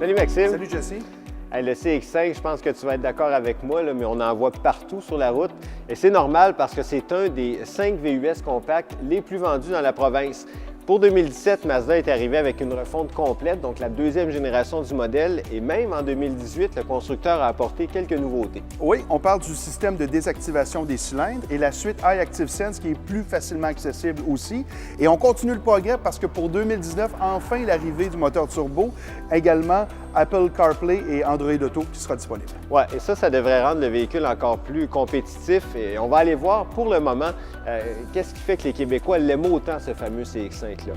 Salut Maxime. Salut Jesse. Hey, le CX-5, je pense que tu vas être d'accord avec moi, là, mais on en voit partout sur la route. Et c'est normal parce que c'est un des 5 VUS compacts les plus vendus dans la province. Pour 2017, Mazda est arrivé avec une refonte complète, donc la deuxième génération du modèle, et même en 2018, le constructeur a apporté quelques nouveautés. Oui, on parle du système de désactivation des cylindres et la suite iActiveSense qui est plus facilement accessible aussi. Et on continue le progrès parce que pour 2019, enfin l'arrivée du moteur turbo, également Apple CarPlay et Android Auto qui sera disponible. Oui, et ça devrait rendre le véhicule encore plus compétitif. Et on va aller voir pour le moment qu'est-ce qui fait que les Québécois l'aiment autant, ce fameux CX-5-là.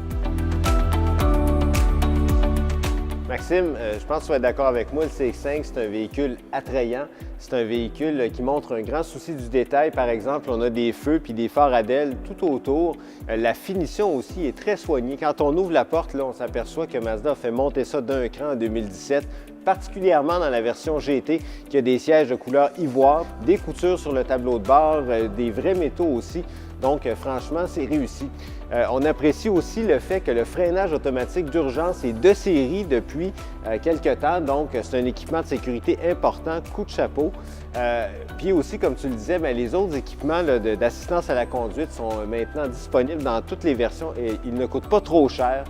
Maxime, je pense que tu vas être d'accord avec moi, le CX-5, c'est un véhicule attrayant. C'est un véhicule qui montre un grand souci du détail. Par exemple, on a des feux puis des phares à ailes tout autour. La finition aussi est très soignée. Quand on ouvre la porte, là, on s'aperçoit que Mazda a fait monter ça d'un cran en 2017, particulièrement dans la version GT, qui a des sièges de couleur ivoire, des coutures sur le tableau de bord, des vrais métaux aussi. Donc, franchement, c'est réussi. On apprécie aussi le fait que le freinage automatique d'urgence est de série depuis quelques temps. Donc, c'est un équipement de sécurité important, coup de chapeau. Puis aussi, comme tu le disais, bien, les autres équipements d'assistance à la conduite sont maintenant disponibles dans toutes les versions et ils ne coûtent pas trop cher.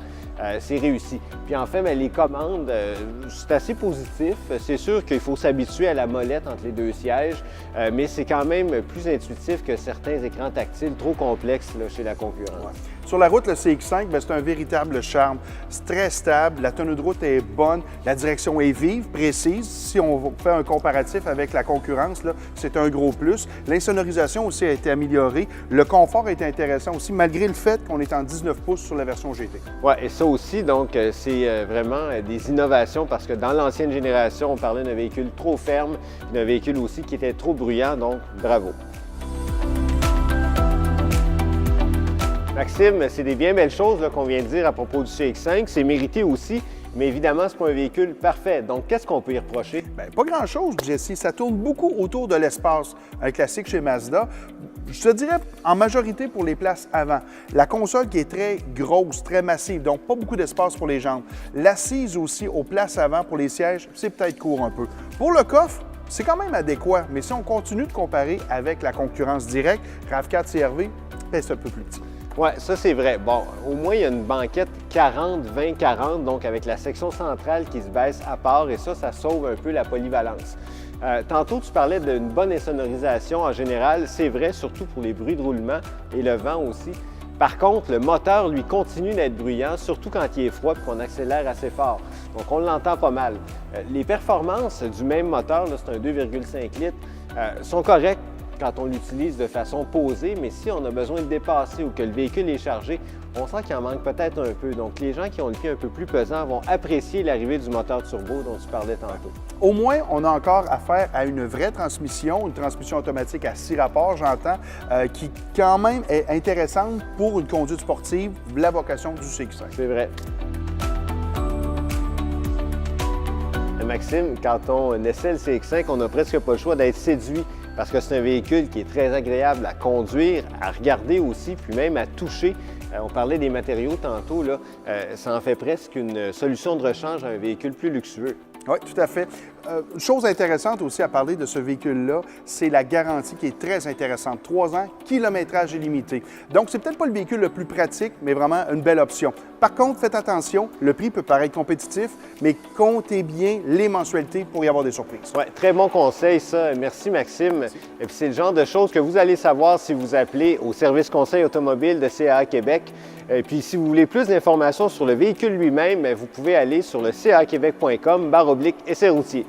C'est réussi. Puis en fait, bien, les commandes, c'est assez positif. C'est sûr qu'il faut s'habituer à la molette entre les deux sièges, mais c'est quand même plus intuitif que certains écrans tactiles trop complexes là, chez la concurrence. Ouais. Sur la route, le CX-5, c'est un véritable charme. C'est très stable, la tenue de route est bonne, la direction est vive, précise. Si on fait un comparatif avec la concurrence, c'est un gros plus. L'insonorisation aussi a été améliorée. Le confort est intéressant aussi, malgré le fait qu'on est en 19 pouces sur la version GT. Oui, et ça aussi, donc, c'est vraiment des innovations parce que dans l'ancienne génération, on parlait d'un véhicule trop ferme, d'un véhicule aussi qui était trop bruyant, donc bravo. Maxime, c'est des bien belles choses qu'on vient de dire à propos du CX-5. C'est mérité aussi, mais évidemment, ce n'est pas un véhicule parfait. Donc, qu'est-ce qu'on peut y reprocher? Bien, pas grand-chose, Jesse. Ça tourne beaucoup autour de l'espace, un classique chez Mazda. Je te dirais en majorité pour les places avant. La console qui est très grosse, très massive, donc pas beaucoup d'espace pour les jambes. L'assise aussi aux places avant pour les sièges, c'est peut-être court un peu. Pour le coffre, c'est quand même adéquat, mais si on continue de comparer avec la concurrence directe, RAV4 CR-V, c'est un peu plus petit. Oui, ça c'est vrai. Bon, au moins il y a une banquette 40-20-40, donc avec la section centrale qui se baisse à part et ça sauve un peu la polyvalence. Tantôt, tu parlais d'une bonne insonorisation en général. C'est vrai, surtout pour les bruits de roulement et le vent aussi. Par contre, le moteur, lui, continue d'être bruyant, surtout quand il est froid et qu'on accélère assez fort. Donc, on l'entend pas mal. Les performances du même moteur, c'est un 2,5 litres, sont correctes quand on l'utilise de façon posée, mais si on a besoin de dépasser ou que le véhicule est chargé, on sent qu'il en manque peut-être un peu. Donc, les gens qui ont le pied un peu plus pesant vont apprécier l'arrivée du moteur turbo dont tu parlais tantôt. Au moins, on a encore affaire à une vraie transmission, une transmission automatique à 6 rapports, j'entends, qui quand même est intéressante pour une conduite sportive, la vocation du CX-5. C'est vrai. Maxime, quand on essaie le CX-5, on n'a presque pas le choix d'être séduit parce que c'est un véhicule qui est très agréable à conduire, à regarder aussi, puis même à toucher. On parlait des matériaux tantôt, là, ça en fait presque une solution de rechange à un véhicule plus luxueux. Oui, tout à fait. Une chose intéressante aussi à parler de ce véhicule-là, c'est la garantie qui est très intéressante. 3 ans, kilométrage illimité. Donc, c'est peut-être pas le véhicule le plus pratique, mais vraiment une belle option. Par contre, faites attention, le prix peut paraître compétitif, mais comptez bien les mensualités pour y avoir des surprises. Oui, très bon conseil, ça. Merci, Maxime. Merci. Et puis, c'est le genre de choses que vous allez savoir si vous appelez au service conseil automobile de CAA Québec. Et puis, si vous voulez plus d'informations sur le véhicule lui-même, vous pouvez aller sur le caquebec.com/essai routier.